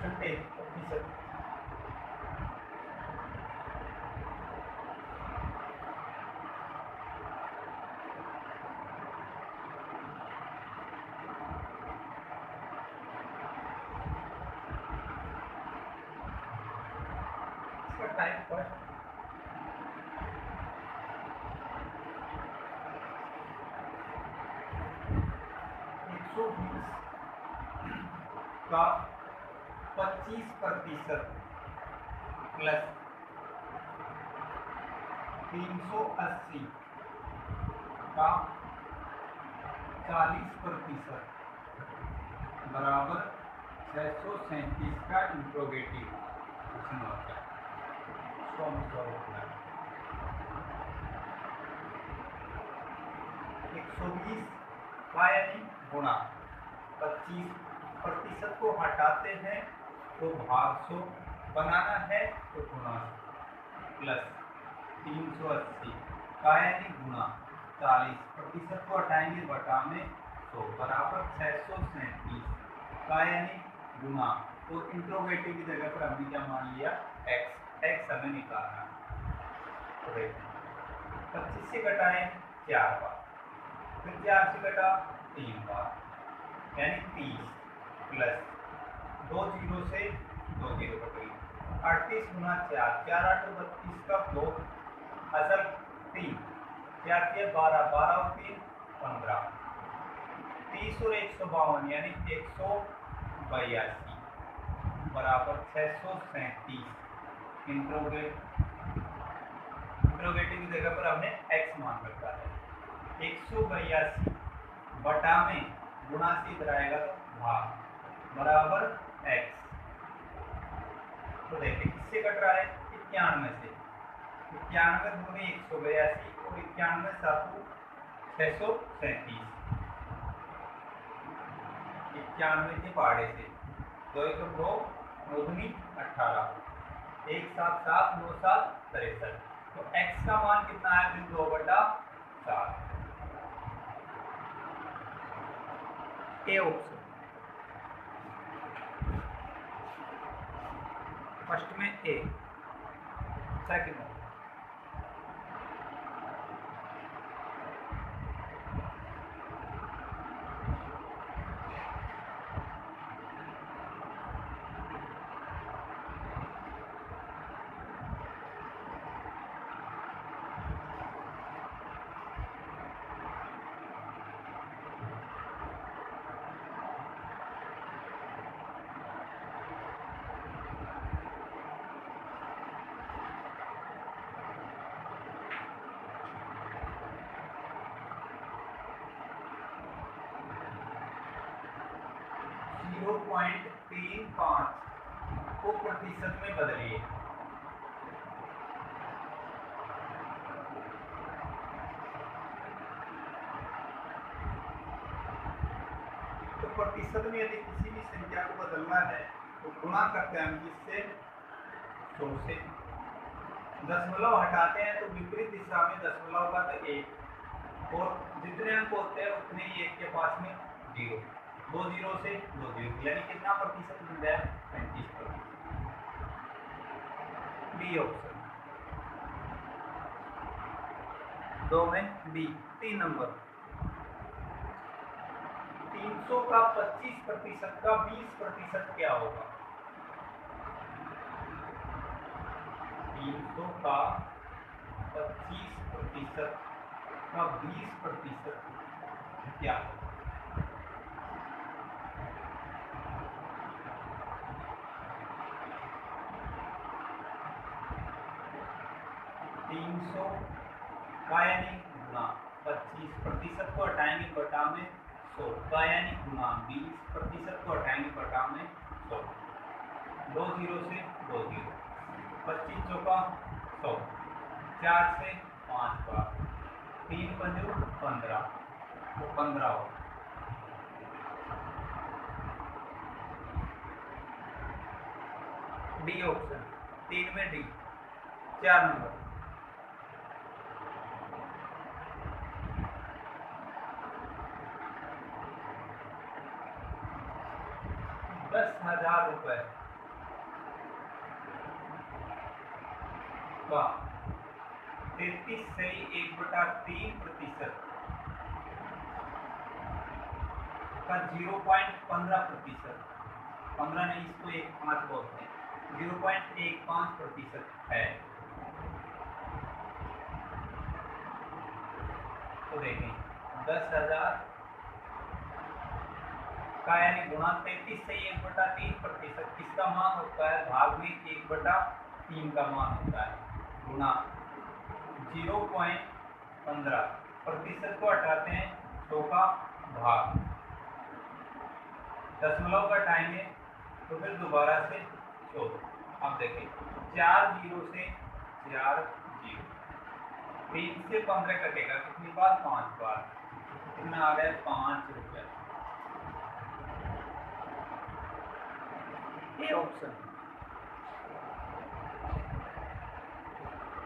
Percentage प्रतिशत। इसका type first 120 का 25% प्लस 380 का 40% बराबर 637 का इंट्रोगेटिव क्वेश्चन होता है। 120 का यानी गुणा 25% को हटाते हैं तो भाग 100 बनाना है तो गुणा प्लस 380 का यानी गुणा 40% को हटाएंगे बटा में 100 बराबर 637 का यानी गुणा। तो इंट्रोगेटिव की जगह पर हमने क्या मान लिया x हमें निकालना। तो देखिए 25 से घटाएं 4 बार, फिर 4 से घटा 3 बार यानी 30 प्लस 2 जीरो से 2 जीरो कटेगी 38 गुना 4 4 8 32 का 2 असल 3 4 के 12 12 और 3 15 30 और 152 यानी 182 बराबर 637 इंट्रोगेटिव की जगह पर हमने x मान रखा है। 182 बटा में गुणा से इधर आएगा तो भाग बराबर x। तो देखिए किससे कट रहा है 91 से। 91 दूनी 182 और 91 सातु 637 91 के पहाड़े से 2 1 2 9 18 1 7 7 9 7 63। तो x का मान कितना है फिर 2/7 ए ऑप्शन। फर्स्ट में ए, सेकंड में .35 को प्रतिशत में बदलिए। तो प्रतिशत में यदि किसी भी संख्या को बदलना है तो गुणा करते हैं हम जिससे 100 से। दशमलव हटाते हैं तो विपरीत दिशा में दशमलव का तो 1 और जितने अंक होते हैं उतने ही 1 के पास में 0 2 जीरो से 2 जीरो यानी कितना प्रतिशत मिल रहा है 35%। बी ऑप्शन 2 में बी। 3 नंबर 300 का 25% का 20% क्या होगा। 300 का 25% का 20% क्या होगा। 300 का यानी गुणा 25% को हटाएंगे बटा में 100 का यानी गुणा 20% को हटाएंगे बटा में 100 2 जीरो से 2 जीरो 25 चौका 100 4 से 5 बार 3 पंजो 15 तो 15 हो। डी ऑप्शन 3 में डी। 4 नंबर 10,000 रुपए का 33 से 1/3% का 0.15%, 15 नहीं इसको 1.5 बोलते हैं, 0.15% है। तो देखें 10,000 का यानी गुणा 33 से 1/3% किसका मान होता है, भाग में 1/3 का मान होता है, गुणा 0.15, प्रतिशत को हटाते हैं 100 का भाग, दशमलव का हटाएंगे तो फिर दोबारा से 14। अब देखें 4 जीरो से 4 जीरो, 3 से 15 कटेगा कितनी बार, 5 बार, कितना आ गया 5 रुपये। ये ऑप्शन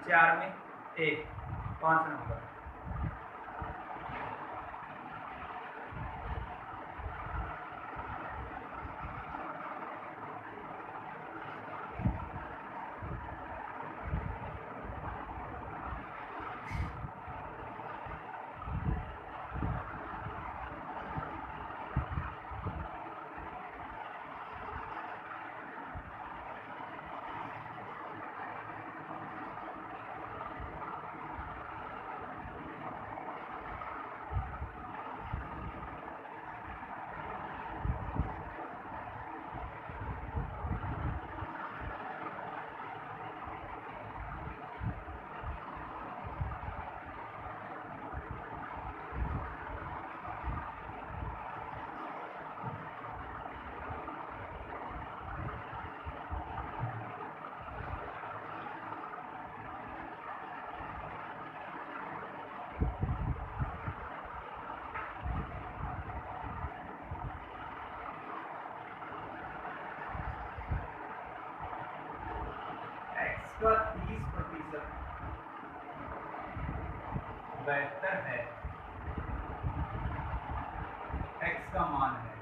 4 में 1, 5 नंबर। का 30% बेहतर है, x का मान है,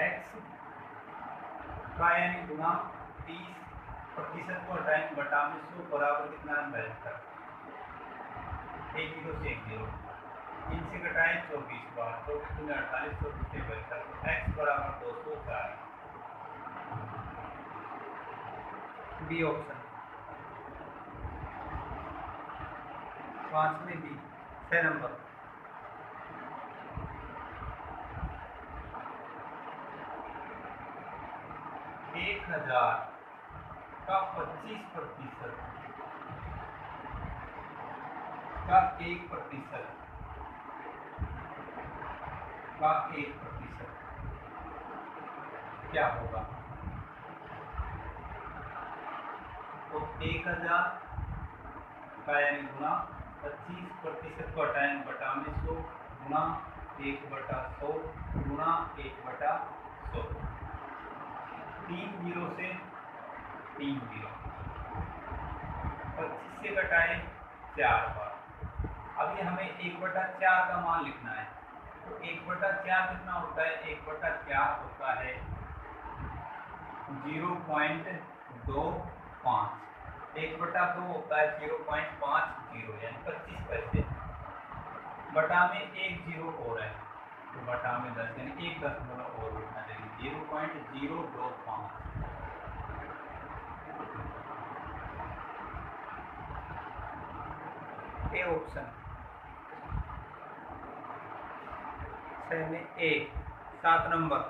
x का यानी गुणा 30% को हटाएंगे बटा में 100 बराबर कितना है, 72। 1 0 से 1 0, 3 से घटाएं 24 बार, तो 48, 24 से 72, x बराबर 204। बी ऑप्शन 5 में बी 6 नंबर। एक 1000 का 25% का 1% का 1% क्या होगा, तो 1000 का यानी गुणा 25% को हटाएंगे बटा में 100 गुणा 1/100 गुणा 1/100, 3 जीरो से 3 जीरो, 25 से घटाए 4 बार। अभी हमें 1/4 का मान लिखना है, तो 1/4 कितना होता है, 1/4 होता है 0.25, 1/2 होता है 0.50 यानी 25 पैसे, बटा में 1 जीरो और है तो बटा में 10 यानी 1 दशमलव और उठना चाहिए, 0.025। ए ऑप्शन 6 में ए 7 नंबर।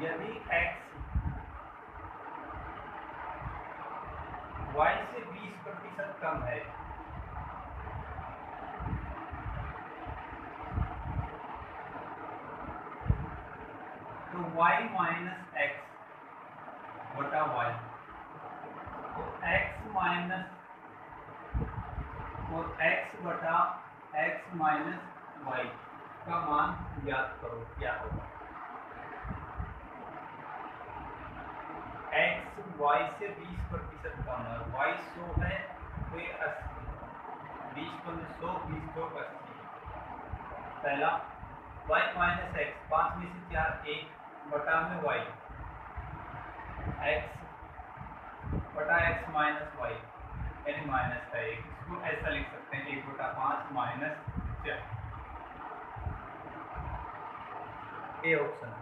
यदि x y से 20% कम है तो y माइनस x बटा y, तो x माइनस और x बटा x माइनस वाई का मान ज्ञात करो। क्या होगा? x y से 20% कम है, y 100 है तो ये 80, 20 पर 100, 20 तो 80। पहला y माइनस एक्स, 5 में से 4 1 बटा में y, x बटा x माइनस वाई यानी माइनस का 1। इसको ऐसा लिख सकते हैं 1/5 माइनस 4। A option.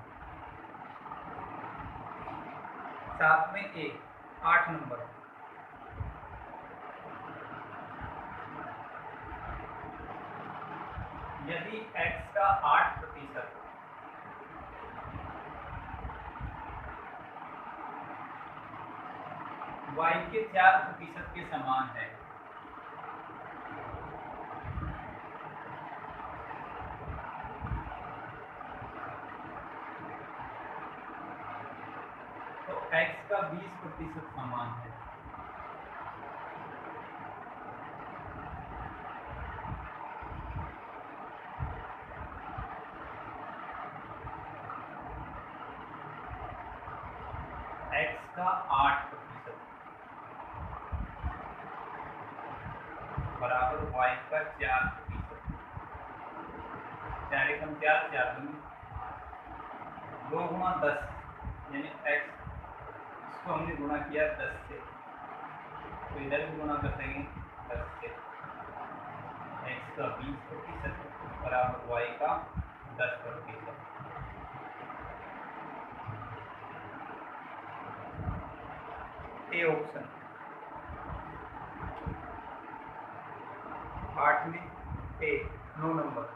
साथ में ए 8 नंबर, यदि x का 8% y के 4% के समान है, तो x का 20% समान है। x का 8% बराबर y का 4%। 4 एकम 4, 4 दूनी 2 गुणा 10 यानी x, इसको हमने गुणा किया 10 से, तो इधर भी गुणा कर देंगे 10 से। x का 20% बराबर y का 10%। A option. 8 में ए 9 नंबर,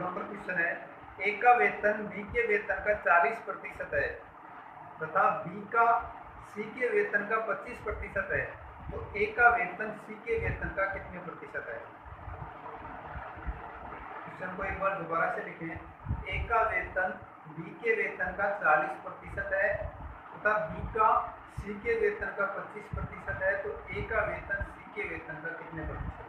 नंबर क्वेश्चन है, ए का वेतन बी के वेतन का 40% है तथा बी का सी के वेतन का 25% है, तो ए का वेतन सी के वेतन का कितने प्रतिशत है? क्वेश्चन को एक बार दोबारा से लिखें। ए का वेतन बी के वेतन का 40% है तथा बी का सी के वेतन का 25% है, तो ए का वेतन सी के वेतन का कितने प्रतिशत है?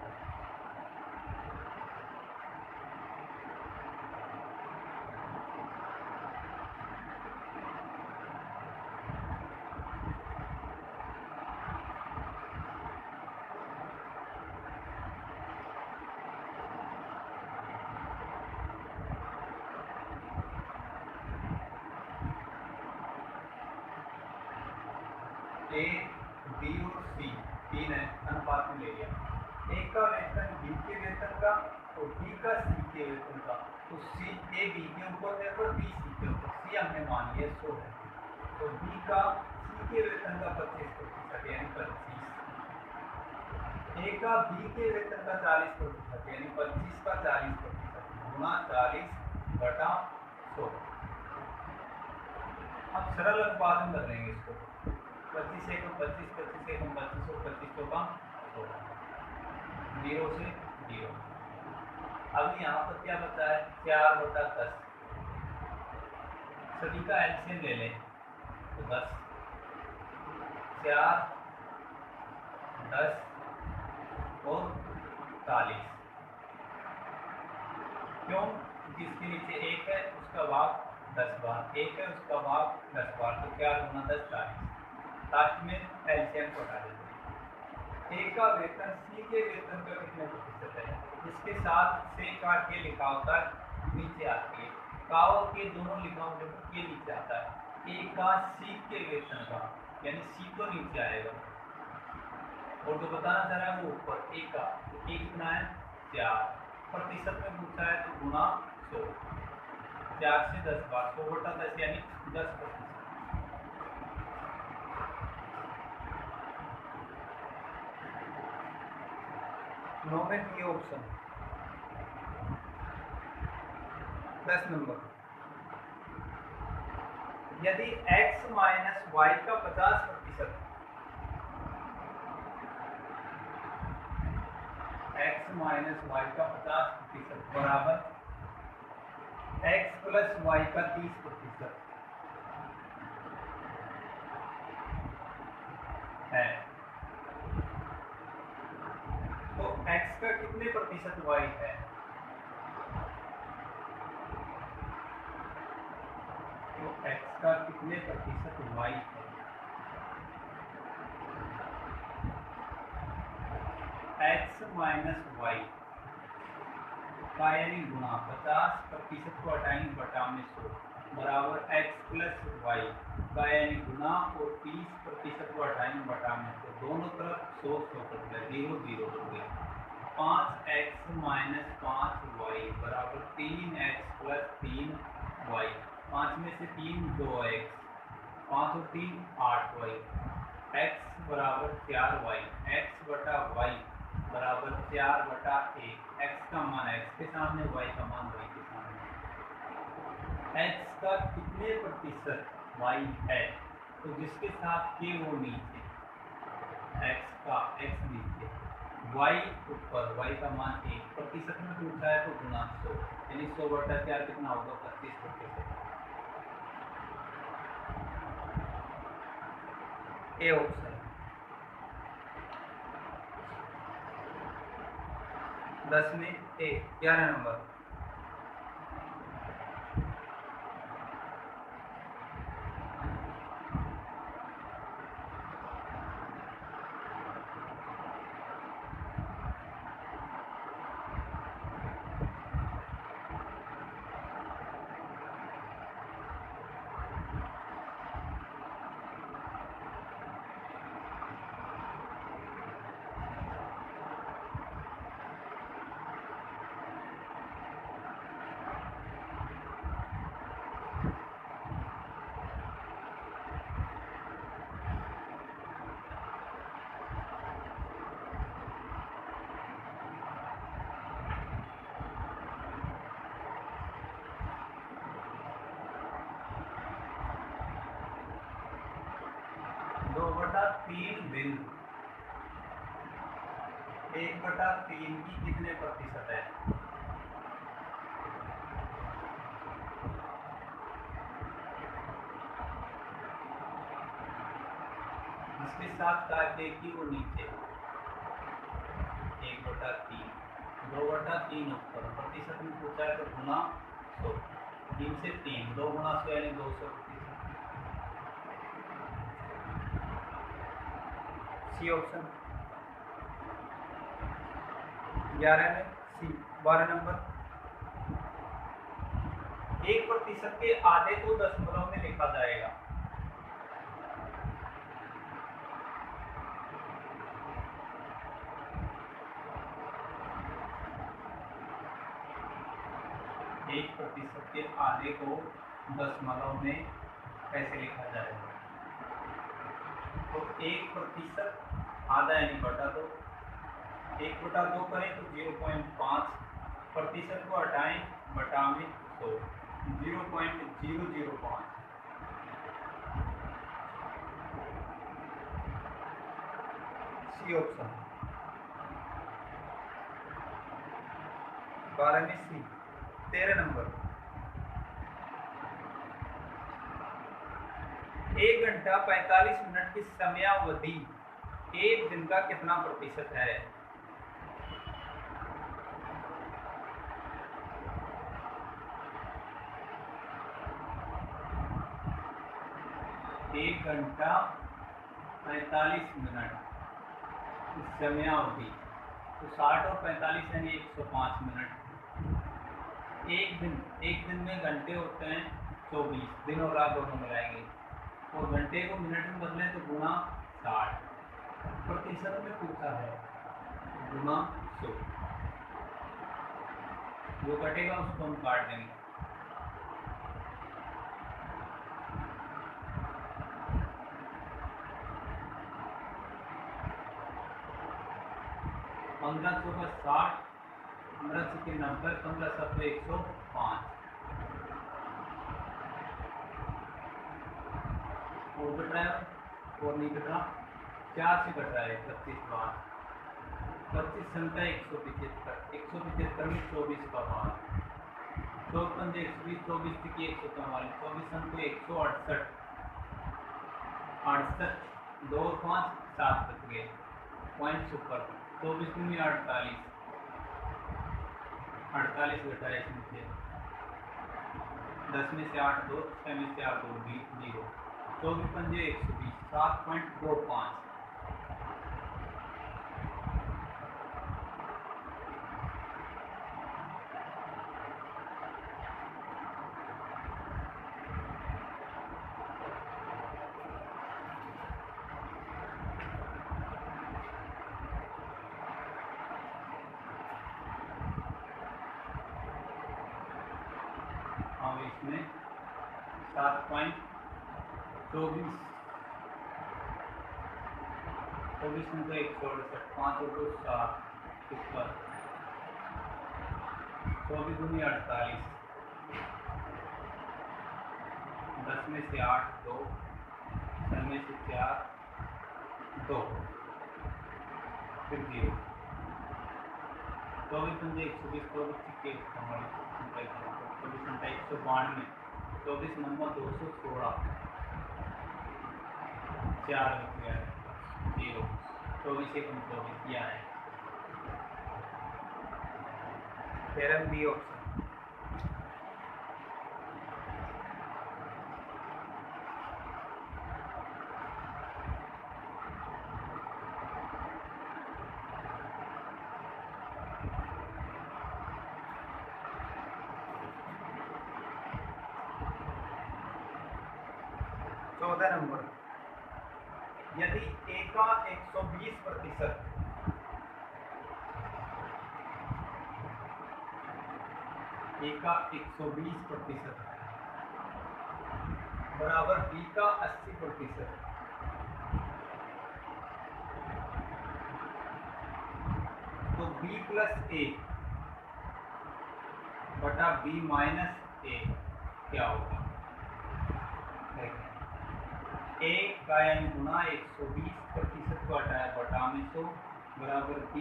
ए बी और सी तीन है, अनुपात में ले लिया। ए का वेतन बी के वेतन का और बी का सी के वेतन का, तो सी ए बी के ऊपर है और बी सी के ऊपर, सी हमने मान लिया 100 है, तो बी का सी के वेतन का 25% यानी 25, ए का बी के वेतन का 40% यानी 25 का 40% गुणा 40/100। अब सरल अनुपात में बदलेंगे इसको, 25 एकम 25, 25 एकम 25 और 25 का 100, 0 से 0। अब यहाँ पर क्या बचा है? 4/10। सभी का एलसीएम ले लें तो 10, 4, 10 और 40। क्यों? क्योंकि इसके नीचे 1 है, उसका भाग 10 बार, 1 है उसका भाग 10 बार, तो 4 गुना 10 40। लास्ट में एलसीएम को हटा देते हैं। ए का वेतन सी के वेतन का कितने प्रतिशत है? इसके साथ से काट के लिखा होता है, नीचे आती है काव के दोनों लिखा होने पर ये नीचे आता है। ए का सी के वेतन का यानी सी तो नीचे आएगा और जो बताना चाह रहा है वो ऊपर। ए का, ए कितना है? 4, प्रतिशत में पूछा है तो गुणा 100। 4 से 10 बार 100/10 यानी 10%। 9 में बी ऑप्शन। 10 नंबर, यदि x माइनस वाई का 50%, x माइनस वाई का 50% बराबर x प्लस वाई का 30% है, तो x का कितने प्रतिशत y है? तो x का कितने प्रतिशत y है? x माइनस वाई का यानी गुणा 50% को हटाएंगे बटा में 100 बराबर x प्लस वाई का यानी गुणा और 30% को हटाएंगे बटा में 100, दोनों तरफ 100 कट गया, 0 0 हो गया। 5x माइनस 5y बराबर 3x प्लस 3y, 5 में से 3 2x, 5 और 3 8y, x बराबर 4y, x बटा y बराबर 4/1, x का मान x के सामने, y का मान y के सामने। x का कितने प्रतिशत y है? तो जिसके साथ के वो नीचे, x का x नीचे, y ऊपर, y का मान 1% में पूछा है तो गुना 100 यानी 100/4 कितना होगा? 25%। A option. 10 में ए। 11 नंबर, दो बटा 3 बिंदु 1/3 की कितने प्रतिशत है? जिसके साथ काटे की वो नीचे, 1/3, 2/3 ऊपर, प्रतिशत में पूछा है तो गुना 100, 3 से 3, 2 गुना 100 यानी 200%। C option. 11 में सी। 12 नंबर, 1% के आधे को दशमलव में लिखा जाएगा। एक प्रतिशत के आधे को दशमलव में कैसे लिखा जाएगा? तो 1% आधा यानी बटा 2, 1/2 करें तो 0.5, प्रतिशत को हटाएं बटा में 100, 0.005। C option. 12 में सी। 13 नंबर, 1 घंटा 45 मिनट की समयावधि एक दिन का कितना प्रतिशत है? एक घंटा 45 मिनट की समयावधि, तो 60 और 45 यानी 105 मिनट। एक दिन में घंटे होते हैं 24, दिन और रात दोनों मिलाएंगे, और घंटे को मिनट में बदलें तो गुना 60, प्रतिशत में पूछा है गुना 100, जो कटेगा उसको हम काट देंगे। 15 चौका 60, 15 छक्के 90, 15 सत्तर 105 और कट रहा है और नहीं कट रहा, 4 से कट रहा है 25 बार, 25 संख्या 175, 175 में 24 का बार, 54 120, 24 की 144, 24 संख्या 168, 68 2 5 7 बच गए पॉइंट सुपर, 24 में 48, 48 घटाए इसमें 10 में से 8 2, 6 में से 8 2 0, 24 पंजे 120, 7.25। और इसमें 7.24, 24 में 168, 5 और 2 7 इस पर 24 दूनी 48, 10 में से 8 2, 6 में से 4 2 फिर 0, 24 पंजे 120, 24 छक्के 24 घंटा 192, 24 नंबर 216, 4 रुपया 0, 24 1 24 किया है। Theorem B option. नंबर, यदि a का 120% बराबर b का 80%, तो b प्लस a बटा b माइनस a क्या होगा? a का यानी गुना 120% को हटाए बटा में 100 बराबर b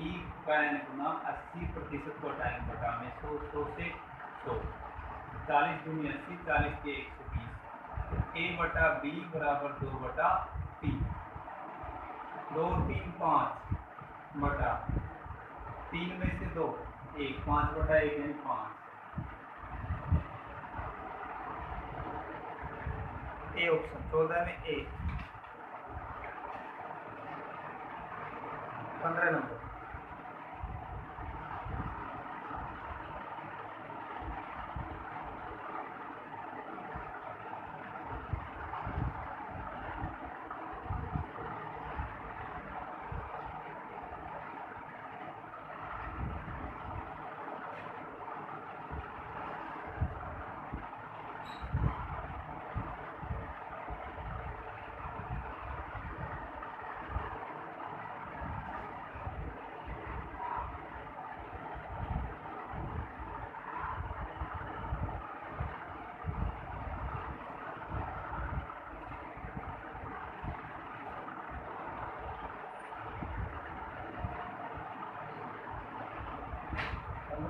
का यानी गुना 80% को हटाए बटा में 100, 100 से 100, 40 दूनी 80, 40 के 120, तो a बटा b बराबर 2 बटा 3, 2 3 5 बटा 3 में से 2 1, 5 बटा 1 यानी 5, ए ऑप्शन 14 में ए। 15 नंबर,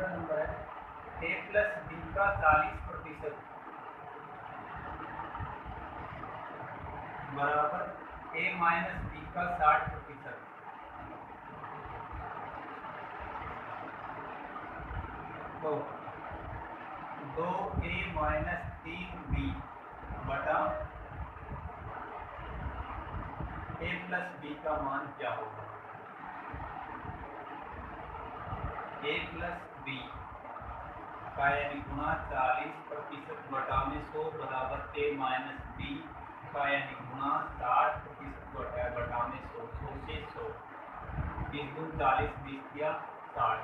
नंबर है a प्लस b का 40% बराबर a माइनस b का 60%, तो 2a माइनस 3b बटा a प्लस b का मान क्या होगा? a प्लस b का यानी गुना 40% बटा में 100 बराबर a माइनस b का यानी गुना 60% बटा में 100, 100 से 100, 20 दूनी 40, 20 किया 60,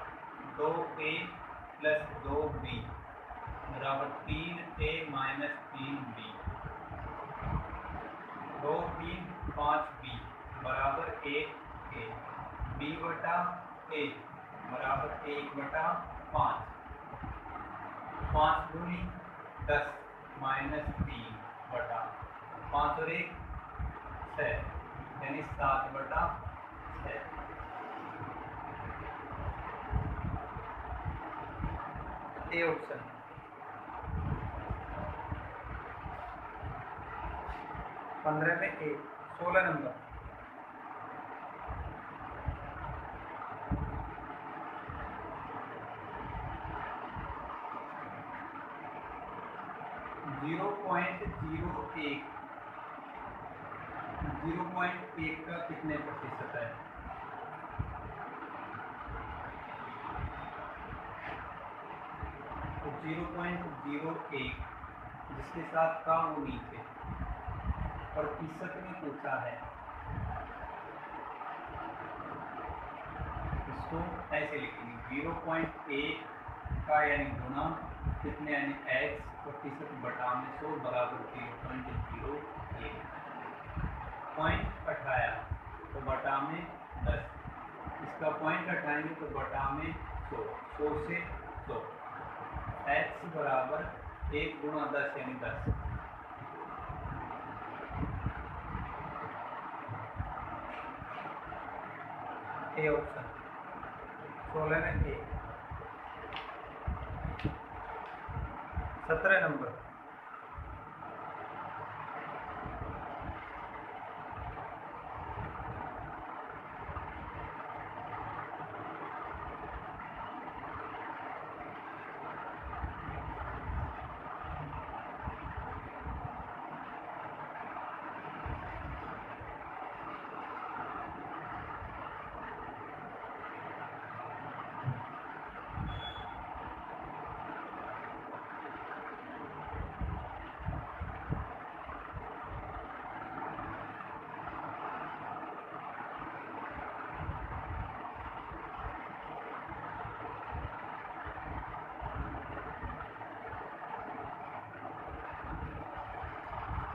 2a प्लस 2b बराबर 3a माइनस 3b, 2 3 5b बराबर 1a, b बटा a बराबर 1/5। 5 दूनी 10 माइनस 3/5 और 1 6 यानी 7/6। A option. 15 में 1। 16 नंबर। 0.01 का कितने प्रतिशत है? तो 0.01 जिसके साथ का वो नीचे प्रतिशत में पूछा है। इसको ऐसे लिखेंगे 0.1 का यानी गुना कितने यानी x प्रतिशत बटा में 100 बराबर 0.01। पॉइंट हटाया तो बटा में 10। इसका पॉइंट हटाएंगे तो बटा में 100। 100 से 100 x बराबर 1 गुणा 10 यानी 10। A option. 16 में 1। 17 नंबर।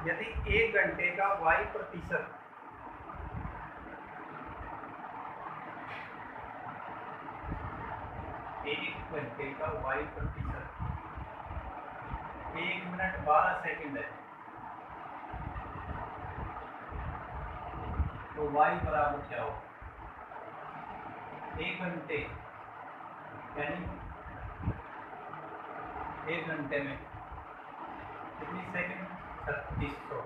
यदि 1 घंटे का y प्रतिशत 1 घंटे का y प्रतिशत 1 मिनट 12 सेकंड है तो y बराबर क्या हो? 1 घंटे यानी 1 घंटे में कितनी सेकंड? 3600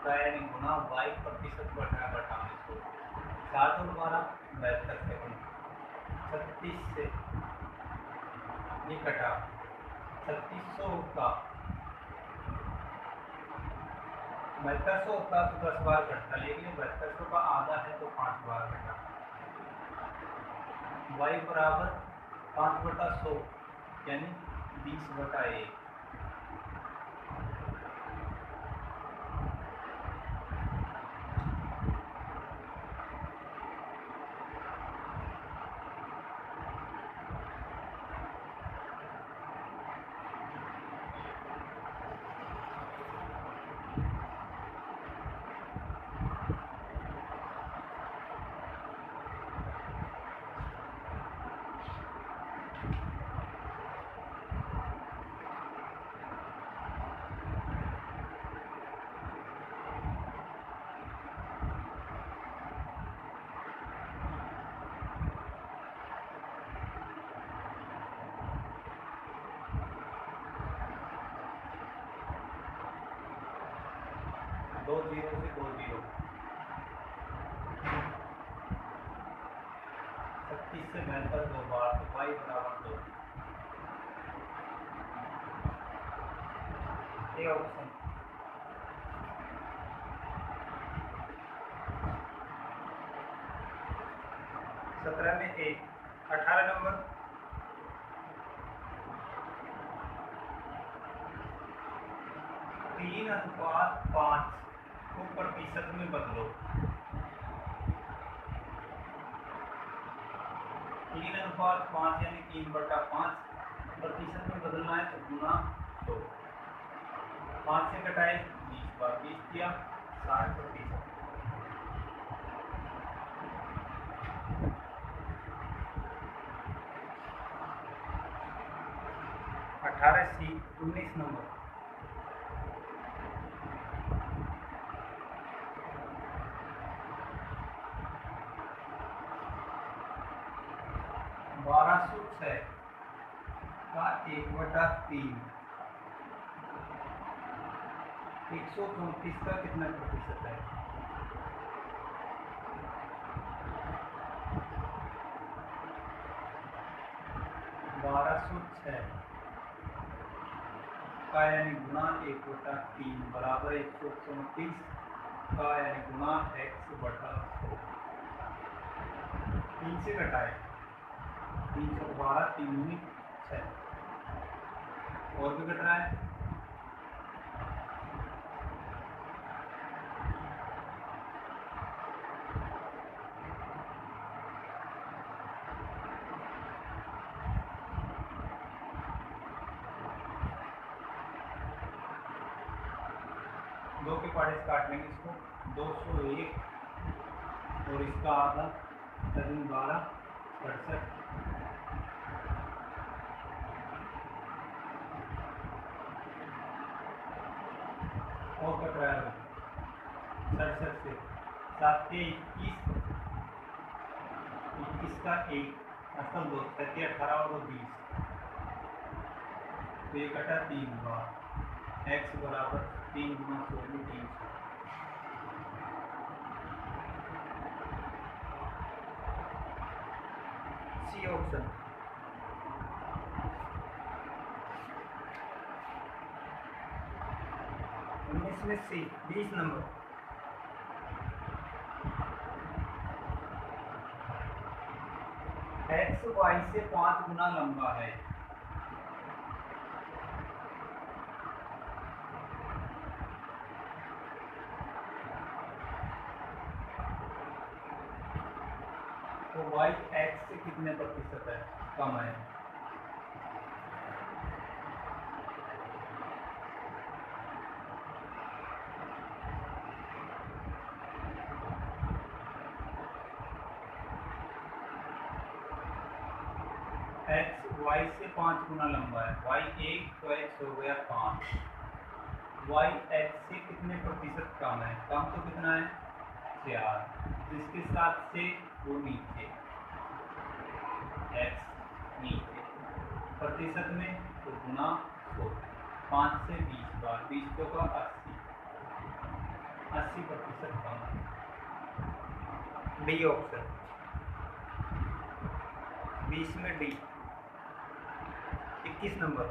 यानी गुना y प्रतिशत बटा में 100। 7 और 12 72 सेकंड। 36 से ये कटा 3600 का 7200 का तो 10 बार कटता, लेकिन 7200 का आधा है तो 5 बार कटा। y बराबर 5/100 यानी 20/1। दो जीरो से 2 जीरो 36 से 72 2 बार तो y बराबर 2। ये ऑप्शन। 17 में 1। 18 नंबर। तीन अनुपात 5 को प्रतिशत में बदलो। 3/5 यानी 3/5 प्रतिशत में बदलना है तो गुना 2। 5 से घटाए 20 बार 20 किया 60%। 18C 19 number. बारह सौ छः का 1/3 134 का कितना प्रतिशत है? बारह सौ छः का यानी गुना 1/3 बराबर 134 का यानी गुना x/100। 3 से घटाए 312 3 6 और भी घट रहा है। दो के पार्ट से काट लेंगे इसको। 201 और इसका आधा 12 67 और कट रहा है 67 से 7 के 21 21 का 1 असल 2 7 के 18 और 20 तो ये कटा 3 बार x बराबर 3 गुना 100 में 300। C option. में सी 20 नंबर। x y से 5 गुना लंबा है। तो y x से कितने प्रतिशत है कम है? x y से 5 गुना लंबा है। y 1 तो x हो गया 5। y x से कितने प्रतिशत कम है? कम तो कितना है 4, जिसके साथ से वो नीचे x नीचे प्रतिशत में तो गुना 100। 5 से 20 बार 20 तो का 80 प्रतिशत कम है। डी ऑप्शन 20 में D. 21 number.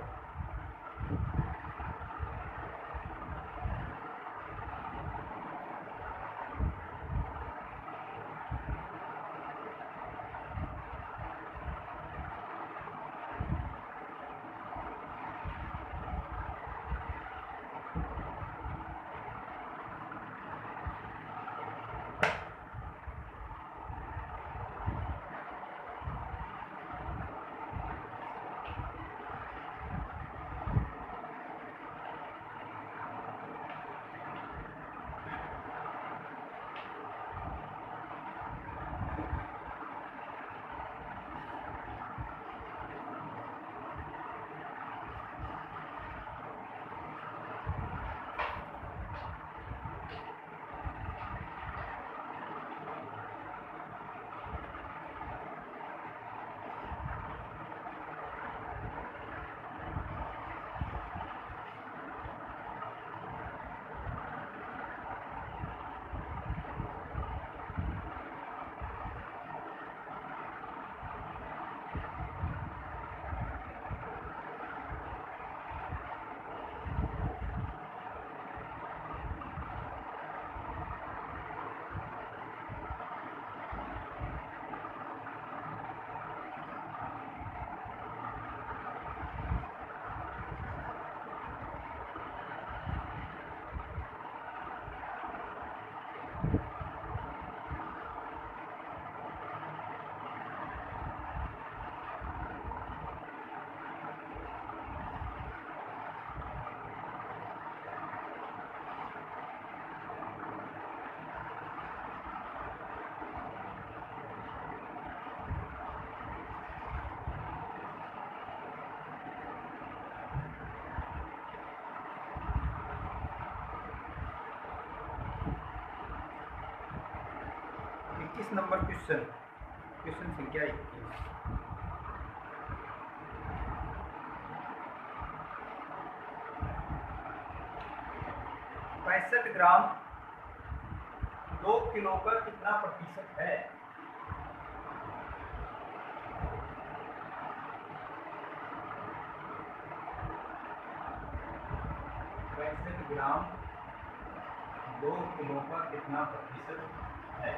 21 number question, question संख्या 21। 65 ग्राम 2 किलो का कितना प्रतिशत है? 65 ग्राम 2 किलो का कितना प्रतिशत है?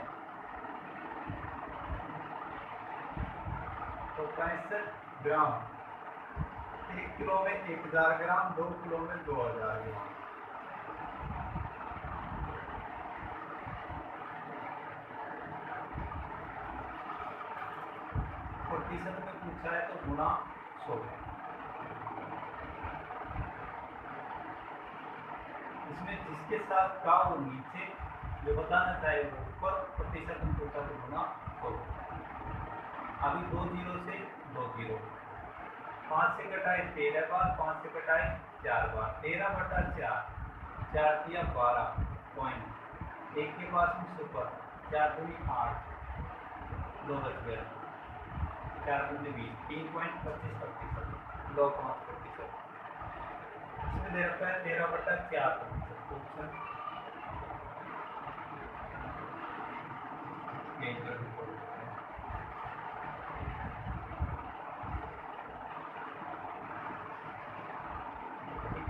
तो 65 ग्राम 1 किलो में 1000 ग्राम, 2 किलो में 2000 ग्राम। प्रतिशत में पूछा है तो गुणा 100। इसमें जिसके साथ का वो नीचे जो बताना चाहे वो ऊपर, प्रतिशत में पूछा तो गुणा 100। अभी 2 जीरो से 2 जीरो, 5 से कटाए 13 बार, 5 से कटाए 4 बार, 13/4, 4 किया 12 पॉइंट, 1 के पास में सुपर, 4 दूनी 8, 2 बच गया, 4 दूनी 20, 3.25%, 2.5%। इसमें दे रखा है 13/4%।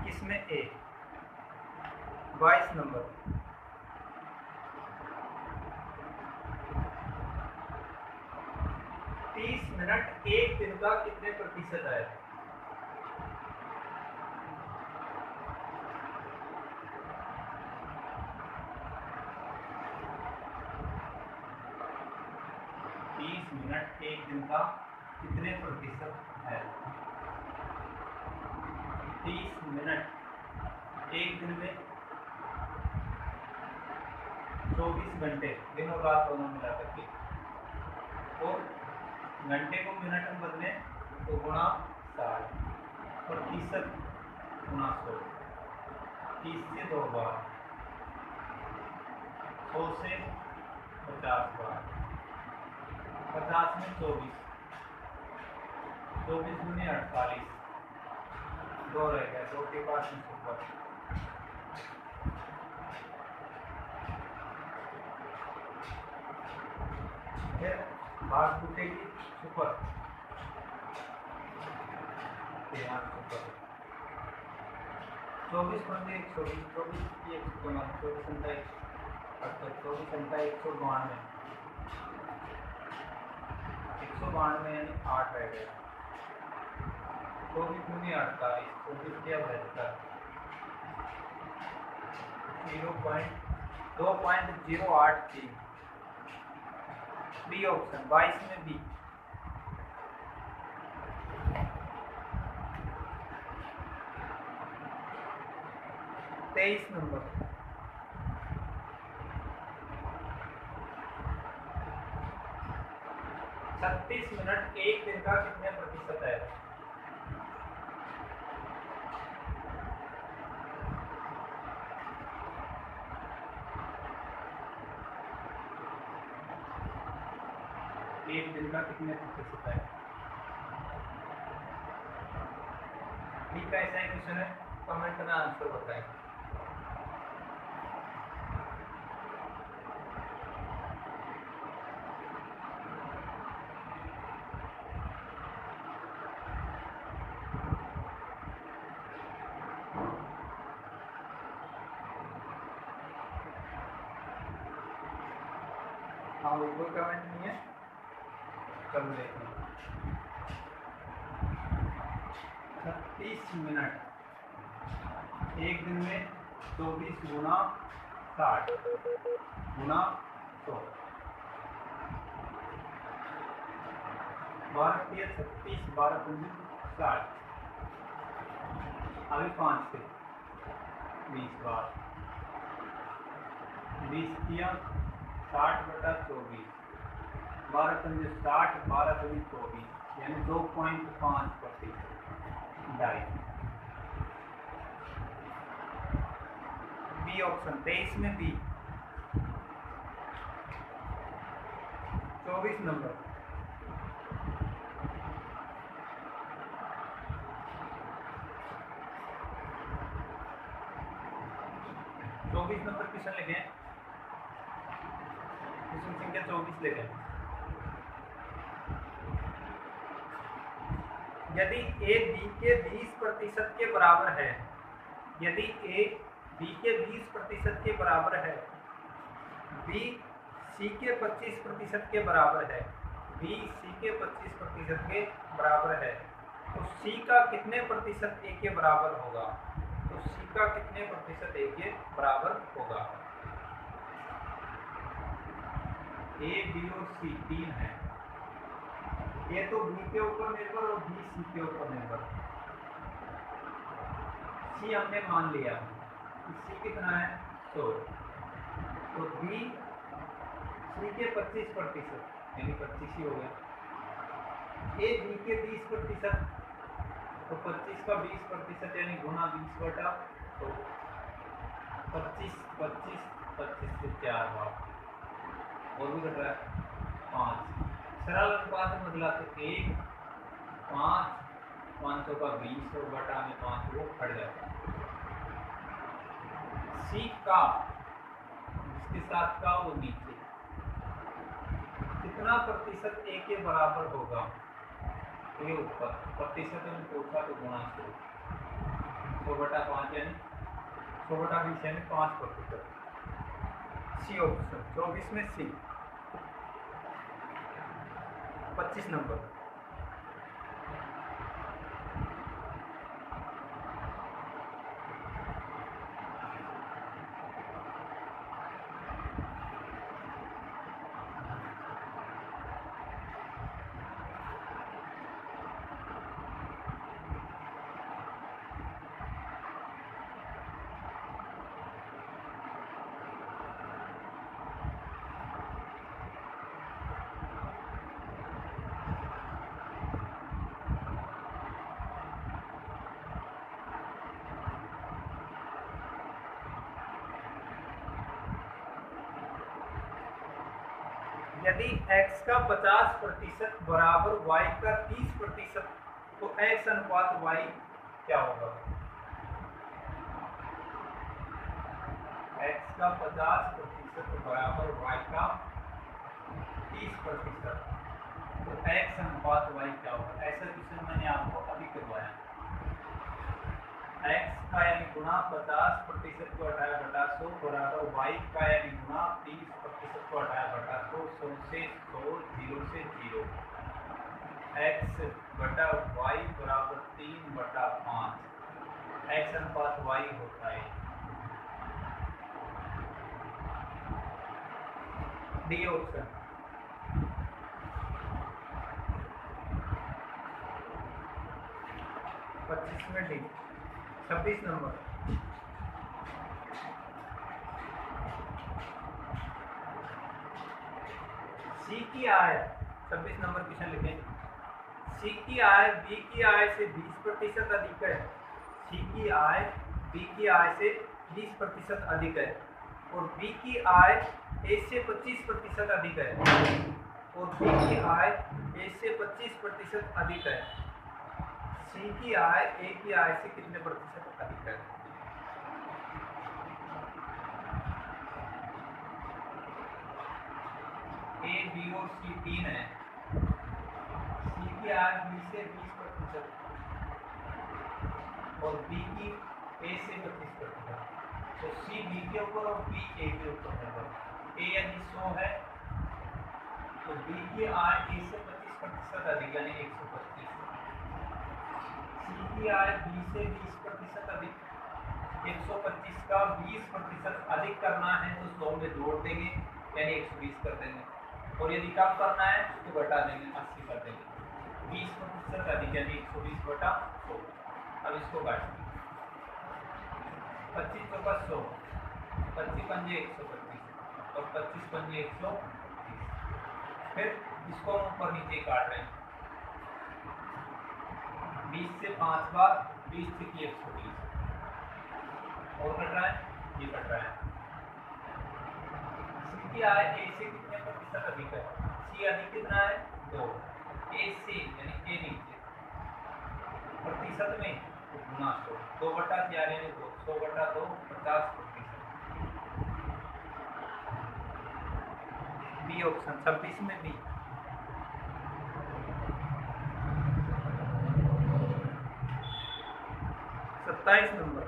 ऑप्शन में ए। 22 नंबर, तीस मिनट एक दिन का कितने प्रतिशत है? मिनट एक दिन का कितने प्रतिशत है? 30 मिनट एक दिन में 24 घंटे, दिनों रात दोनों मिला करके, और घंटे को मिनट में बदले तो गुणा 60, प्रतिशत गुणा 100, 30 से 2 बार, 100 से 50 बार, 50 में 24, 24 दूनी 48, 2 रह गया, 2 के पास में सुपर, फिर भाग टूटेगी सुपर, यहाँ सुपर, 24 बंदे 120, 24 की 154, 24 घंटा 192, 192 यानी 8 रह गया, 24 दूनी 48, 24 किया 72, 2.083। बी ऑप्शन 22 में बी। 23 नंबर, छत्तीस मिनट एक दिन का कितने प्रतिशत है? एक दिन का कितने प्रतिशत है? ठीक है, ऐसा ही क्वेश्चन है, कमेंट में आंसर बताएं। हाँ, कोई कमेंट नहीं है, कर लेते हैं। 36 मिनट एक दिन में 24 गुना 60 गुना 100, 12 किया 36, 12 दूनी 60, अभी 5 से 20 बार, 20 किया 60/24, 12 पंजे 60, 12 दूनी 24, यानी 2.5%, डाई। बी ऑप्शन 23 में बी। 24 नंबर। क्वेश्चन लिखे, क्वेश्चन संख्या 24 लिखे। यदि a b के 20% के बराबर है, यदि a b के 20% के बराबर है, b c के 25% के बराबर है, b c के 25% के बराबर है, तो c का कितने प्रतिशत a के बराबर होगा? तो c का कितने प्रतिशत a के बराबर होगा? a b और c तीन है, ये तो b के ऊपर निर्भर और b c के ऊपर निर्भर। c हमने मान लिया, c कितना है 100, तो b c के 25% यानी 25 ही हो गया, a b के 20%, तो 25 का 20% यानी गुना 20/100, तो 25 25 25 से 4 बार और भी घट रहा है 5। सरल अनुपात में बदला तो 1 5 500 का 20 और बटा में 5 वो हट जाता है। सी का जिसके साथ का वो नीचे कितना प्रतिशत a के बराबर होगा? ये ऊपर प्रतिशत में पूछा तो गुणा 100 बटा 5 यानी 100 बटा 20 यानी 5%। सी ऑप्शन 24 में सी। 25 नंबर। यदि x का 50% बराबर y का 30%, तो x अनुपात y क्या होगा? x का 50% बराबर y का 30%, तो x अनुपात y क्या होगा? ऐसा क्वेश्चन मैंने आपको अभी करवाया। x का यानी गुणा 50% को हटाया बटा 100 बराबर y का यानी गुणा 30% को हटाया बटा 100, 100 से 100, 0 से 0, x बटा y बराबर 3 बटा 5, x अनुपात y होता है डी ऑप्शन। में डी। 26 नंबर। सी की आय 26 नंबर क्वेश्चन लिखें। सी की आय बी की आय से 20% अधिक है। सी की आय बी की आय से 20% अधिक है और बी की आय ए से 25% अधिक है और बी की आय ए से 25% अधिक है। सी की आय ए की आय से कितने प्रतिशत अधिक है? ए बी और सी तीन है। सी की आय बी से 20% और बी की ए से 25%। तो सी बी के ऊपर और बी ए के ऊपर है। ए यानी 100 है तो बी की आय ए से 25% अधिक यानी 125। सी की आय बी से 20% अधिक, 125 का 20% अधिक करना है तो 100 में जोड़ देंगे यानी 120 कर देंगे और यदि कम करना है तो घटा देंगे 80 कर देंगे। 20% अधिक यानी 120 बटा 100। अब इसको काट 25 चौका 100, 25 पंजे 125 और 25 पंजे 130। फिर इसको हम ऊपर नीचे काट रहे हैं। 20 से 5 बार 20 से की 120 और कट रहा है, ये कट रहा है। क्या है, ए से कितने प्रतिशत अधिक है, सी अधिक कितना है 2, ए से यानी ए नीचे प्रतिशत में तो गुना 100, 2/4 यानी 2, 100/2 50%। बी ऑप्शन 26 में बी। 27 नंबर।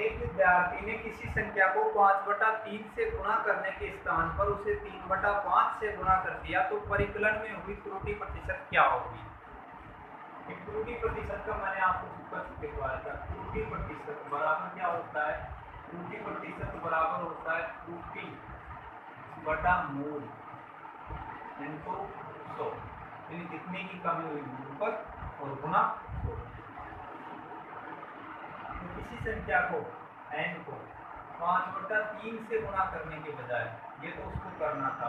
एक विद्यार्थी ने किसी संख्या को 5/3 से गुणा करने के स्थान पर उसे 3/5 से गुणा कर दिया तो परिकलन में हुई त्रुटि प्रतिशत क्या होगी। त्रुटि प्रतिशत का मैंने आपको सूत्र दिखवाया था। त्रुटि प्रतिशत बराबर क्या होता है, त्रुटि प्रतिशत बराबर होता है त्रुटि बटा मूल इनटू 100, यानी कितने की कमी हुई मूल पर और गुना 100। तो किसी संख्या को n को 5/3 से गुणा करने के बजाय ये तो उसको करना था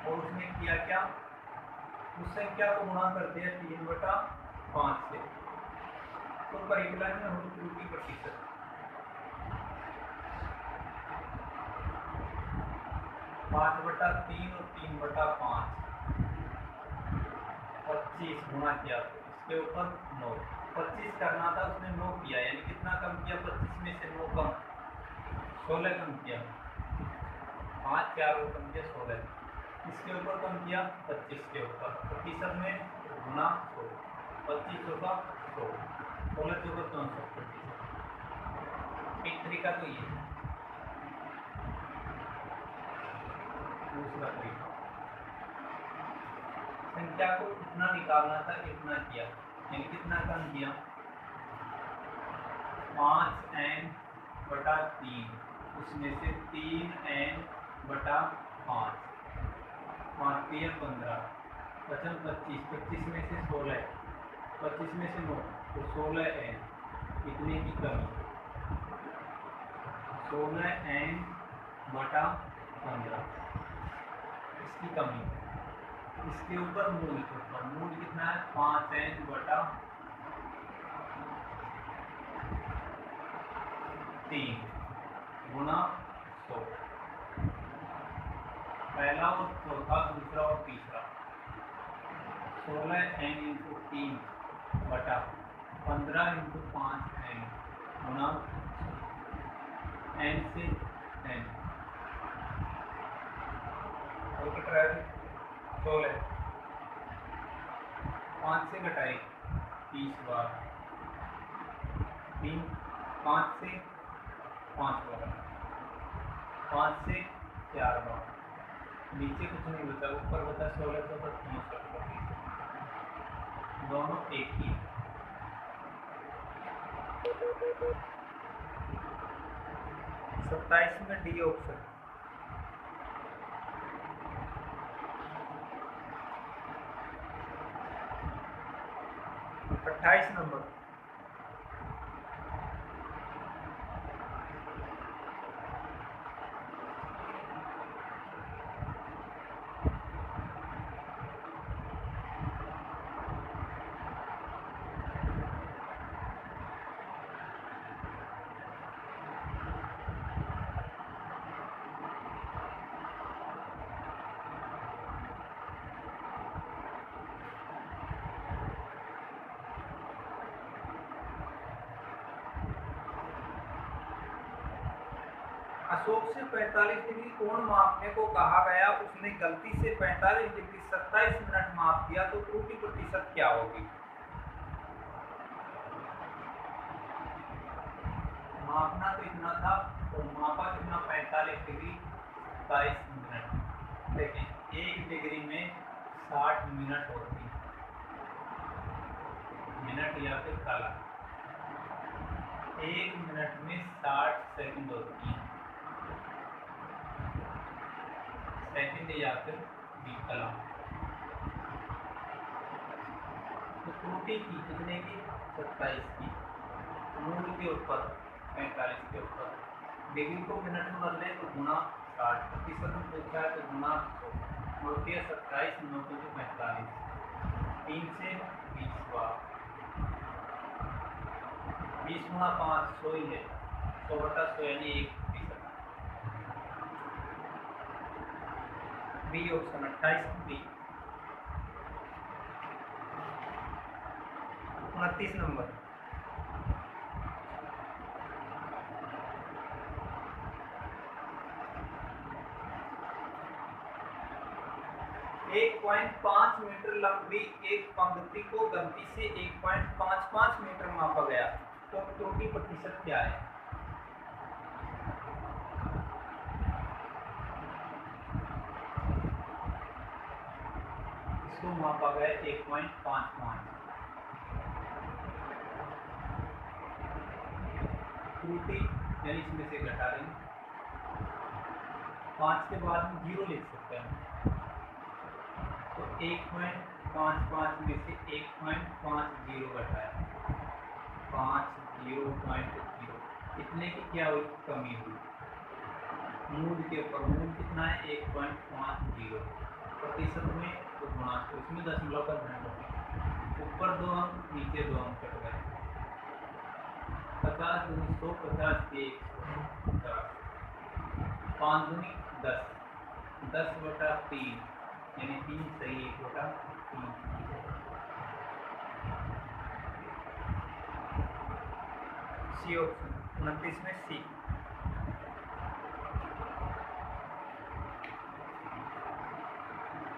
और उसने किया क्या, उस संख्या को गुणा कर दिया 3/5 से, तो परिकलन में हुई त्रुटि प्रतिशत 5/3 और 3/5 25 गुणा किया तो इसके ऊपर 9, 25 करना था उसने 9 किया, यानी कितना कम किया, 25 में से 9 कम 16 कम किया, 5 4 और कम किया 16, इसके ऊपर कम किया 25 के ऊपर, प्रतिशत में गुना 100, 25 होगा 100, 16 के ऊपर 64%। एक तरीका तो ये दूसरा तरीका, संख्या को कितना निकालना था कितना किया, यानी कितना कम किया 5n/3, उसमें से 3n/5, 5 3 15 बचन 25, 25 में से 16, 25 में से 9 तो 16n, कितने की कमी 16n/15 इसकी कमी, इसके ऊपर मूल के ऊपर मूल कितना है 5n/3 गुना 100, पहला और चौथा दूसरा और तीसरा 16n/3/15 × 5n गुना n से n और कट रहा है 16, 5 से घटाए 30 बार, 5 से 5 बार, 5 से 4 बार, नीचे कुछ नहीं बचा, ऊपर बचा 16 से 64, दोनों एक ही। 27 में डी ऑप्शन। 28 नंबर। अशोक से 45 डिग्री कोण मापने को कहा गया, उसने गलती से 45 डिग्री 27 मिनट माप दिया तो त्रुटि प्रतिशत क्या होगी। मापना तो इतना था तो मापा कितना 45 डिग्री 27 मिनट, लेकिन 1 डिग्री में 60 मिनट होती, मिनट या फिर काला, 1 मिनट में 60 सेकंड होती है, सेकंड या फिर बी कलम। तो त्रुटि की कितने की 27 की, मूल के ऊपर 45 के ऊपर, डिग्री को मिनट में बदले तो गुना 60, प्रतिशत में पूछा है तो गुना 100, रुपये 27 9 के 45, 3 से 20 बार 20 गुना 5 100 ही है, 100/100 यानी 1%। B option 28 B. 29 नंबर, एक 1.5 मीटर लंबी एक पंक्ति को गलती से 1.55 मीटर मापा गया तो त्रुटि प्रतिशत क्या है? इसको मापा गया 1.55, त्रुटि यानी इसमें से घटा देंगे, 5 के बाद हम 0 लिख सकते हैं, तो 1.55 में से 1.50 घटाया 50.0, कितने की क्या हुई? कमी हुई। मूल के ऊपर मूल कितना है? 1.50, प्रतिशत में तो गुणा, तो इसमें दशमलव का ध्यान रखें, ऊपर 2 अंक नीचे 2 अंक कट गए, 50 दूनी 100, 50 के 150, 5 दूनी 10, 10/3 यानी 3 सही 1/3। सी ऑप्शन 29 में सी।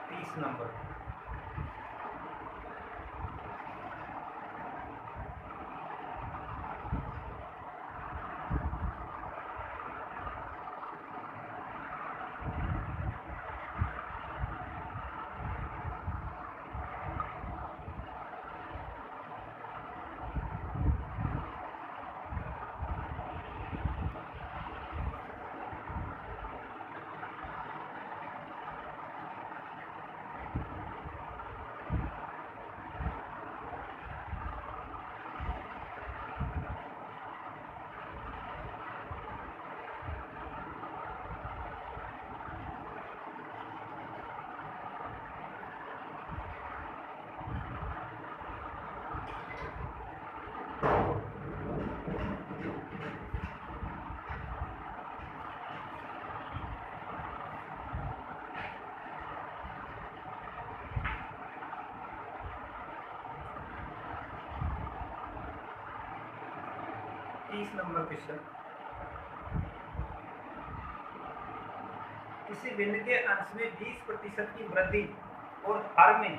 30 नंबर, नंबर क्वेश्चन, किसी भिन्न के अंश में 20% की वृद्धि और हर में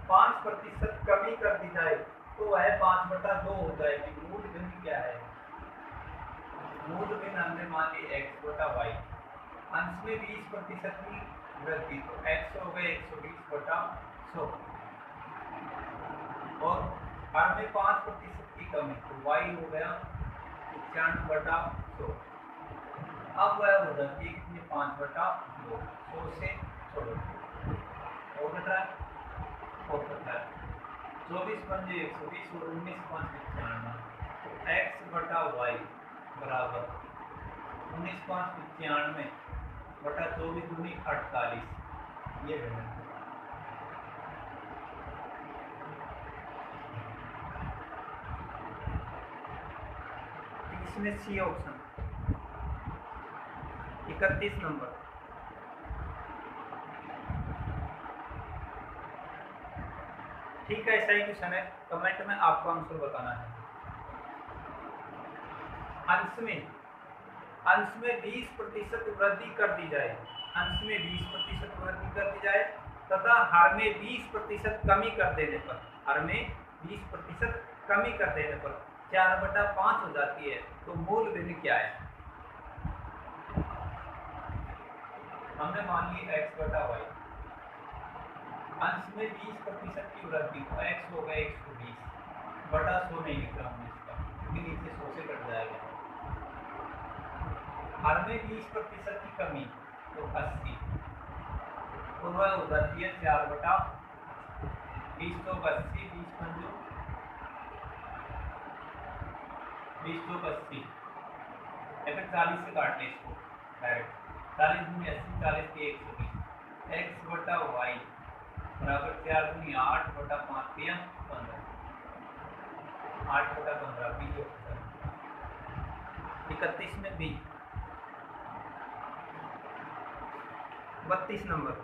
5% कमी कर दी जाए तो वह 5/2 हो जाएगी। मूल भिन्न क्या है? मूल भिन्न हमने मान ली x/y, अंश में 20% की वृद्धि तो x हो गए 120/100 और हर में 5% की कमी तो y हो गया 95/100। अब वह हो जाती है कितनी? 5/2, 100 से छोड़ो और बता और बता 24 पंजे 120 और 19 5 95, तो x/y बराबर 19 5 95 बटा 24 दूनी 48, ये भिन्न। इसमें सी ऑप्शन 31 नंबर, ठीक है। ऐसा ही क्वेश्चन है, कमेंट में आपको आंसर बताना है। अंश में 20% वृद्धि कर दी जाए, अंश में 20% वृद्धि कर दी जाए तथा हर में 20% कमी कर देने पर, हर में 20% कमी कर देने पर 4/5 हो जाती है, तो मूल भिन्न क्या है? हमने मान ली x/y, अंश में 20% की वृद्धि तो x हो गया 120 बटा 100 नहीं लिख रहा हूँ इसका, क्योंकि नीचे 100 से कट जाएगा। हर में 20% की कमी तो 80 और वह हो जाती है 4/20 तो 80 20 तो 80 या फिर 40 से काट ले इसको डायरेक्ट 40 दूनी 80 40 के 120 एक्स बटा वाई बराबर 4 दूनी 8 बटा 5 या 15 8 बटा 15 बी होता है 31 में बी 32 नंबर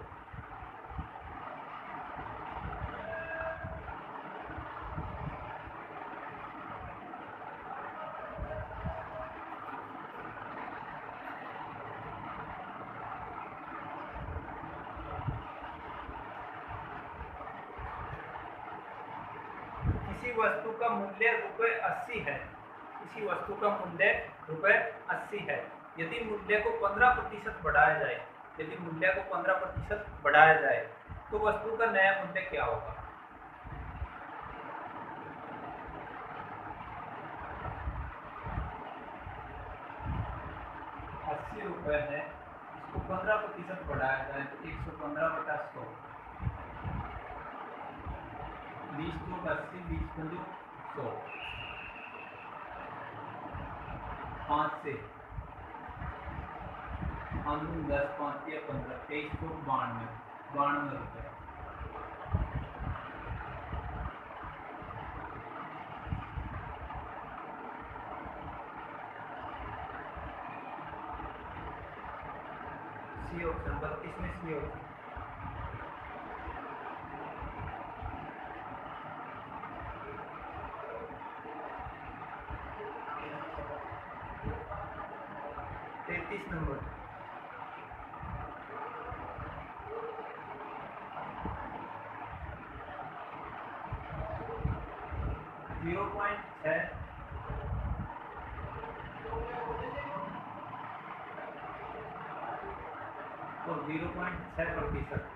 किसी वस्तु का मूल्य ₹80 है। किसी वस्तु का मूल्य ₹80 है। यदि मूल्य को 15% बढ़ाया जाए तो वस्तु का नया मूल्य क्या होगा? 80 रुपए है, इसको 15% बढ़ाया जाए तो 115/100 20 तो 80 20 पंजो 100 5 से 10 5 या 15 23 तो 92 रुपये सी ऑप्शन 32 में सी ऑप्शन नंबर 0.6 और 0.6%।